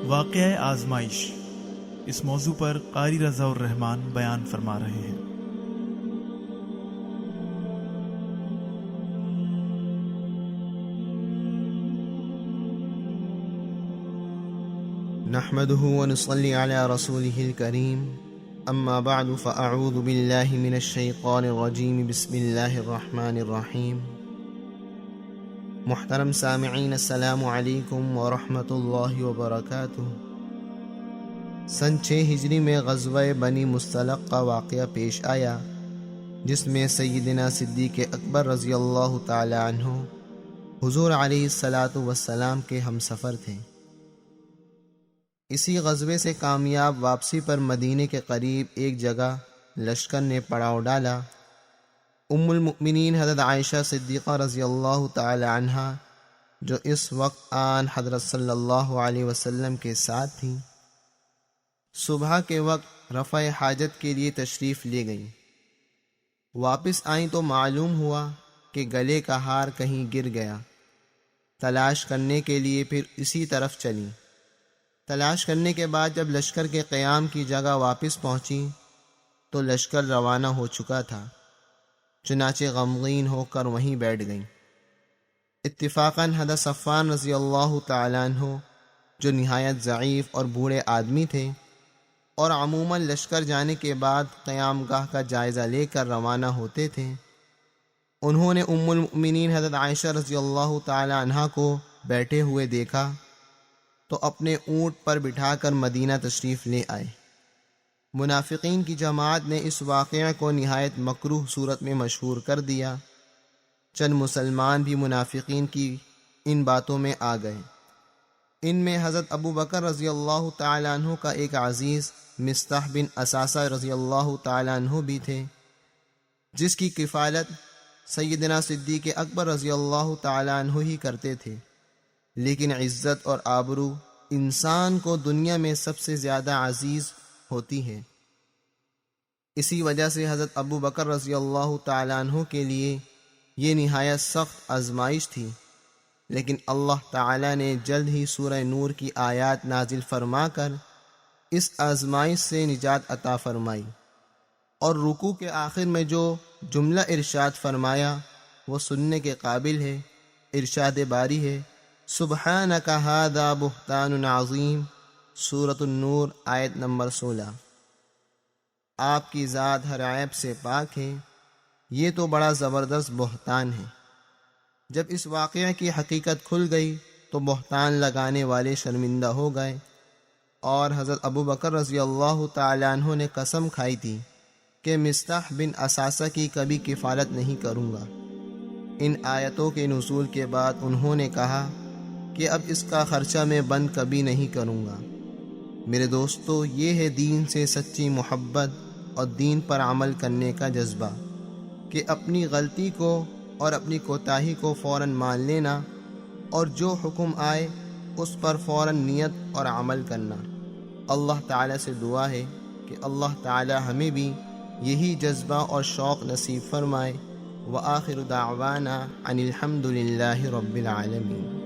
واقعہ آزمائش، اس موضوع پر قاری رضا الرحمن بیان فرما رہے ہیں۔ نحمده ونصلي على رسوله الكريم، اما بعد فاعوذ بالله من الشیطان الرجیم، بسم اللہ الرحمن الرحیم۔ محترم سامعین، السلام علیکم ورحمۃ اللہ وبرکاتہ۔ سن 6 ہجری میں غزوہ بنی مستلق کا واقعہ پیش آیا، جس میں سیدنا صدیق اکبر رضی اللہ تعالی عنہ حضور علیہ الصلاۃ والسلام کے ہم سفر تھے۔ اسی غزوے سے کامیاب واپسی پر مدینے کے قریب ایک جگہ لشکر نے پڑاؤ ڈالا۔ ام المؤمنین حضرت عائشہ صدیقہ رضی اللہ تعالی عنہا، جو اس وقت آن حضرت صلی اللہ علیہ وسلم کے ساتھ تھیں، صبح کے وقت رفع حاجت کے لیے تشریف لے گئیں۔ واپس آئیں تو معلوم ہوا کہ گلے کا ہار کہیں گر گیا۔ تلاش کرنے کے لیے پھر اسی طرف چلیں۔ تلاش کرنے کے بعد جب لشکر کے قیام کی جگہ واپس پہنچی تو لشکر روانہ ہو چکا تھا، چنانچہ غمگین ہو کر وہیں بیٹھ گئیں۔ اتفاقاً حضرت صفوان رضی اللہ تعالیٰ عنہ، جو نہایت ضعیف اور بوڑھے آدمی تھے اور عموماً لشکر جانے کے بعد قیام گاہ کا جائزہ لے کر روانہ ہوتے تھے، انہوں نے ام المؤمنین حضرت عائشہ رضی اللہ تعالیٰ عنہا کو بیٹھے ہوئے دیکھا تو اپنے اونٹ پر بٹھا کر مدینہ تشریف لے آئے۔ منافقین کی جماعت نے اس واقعہ کو نہایت مکروہ صورت میں مشہور کر دیا۔ چند مسلمان بھی منافقین کی ان باتوں میں آ گئے۔ ان میں حضرت ابو بکر رضی اللہ تعالی عنہ کا ایک عزیز مصطح بن اساسہ رضی اللہ تعالی عنہ بھی تھے، جس کی کفالت سیدنا صدیق اکبر رضی اللہ تعالی عنہ ہی کرتے تھے۔ لیکن عزت اور آبرو انسان کو دنیا میں سب سے زیادہ عزیز ہوتی ہے۔ اسی وجہ سے حضرت ابو بکر رضی اللہ تعالی عنہ کے لیے یہ نہایت سخت آزمائش تھی، لیکن اللہ تعالی نے جلد ہی سورہ نور کی آیات نازل فرما کر اس آزمائش سے نجات عطا فرمائی، اور رکوع کے آخر میں جو جملہ ارشاد فرمایا وہ سننے کے قابل ہے۔ ارشاد باری ہے، سبحانک ھذا بہتان عظیم، سورۃ النور آیت نمبر 16۔ آپ کی ذات ہر عیب سے پاک ہے، یہ تو بڑا زبردست بہتان ہے۔ جب اس واقعہ کی حقیقت کھل گئی تو بہتان لگانے والے شرمندہ ہو گئے، اور حضرت ابو بکر رضی اللہ تعالی عنہ نے قسم کھائی تھی کہ مصطح بن اساسہ کی کبھی کفالت نہیں کروں گا۔ ان آیتوں کے نزول کے بعد انہوں نے کہا کہ اب اس کا خرچہ میں بند کبھی نہیں کروں گا۔ میرے دوستو، یہ ہے دین سے سچی محبت اور دین پر عمل کرنے کا جذبہ، کہ اپنی غلطی کو اور اپنی کوتاہی کو فوراً مان لینا، اور جو حکم آئے اس پر فوراً نیت اور عمل کرنا۔ اللہ تعالیٰ سے دعا ہے کہ اللہ تعالیٰ ہمیں بھی یہی جذبہ اور شوق نصیب فرمائے۔ وآخر دعوانا ان الحمد للہ رب العالمین۔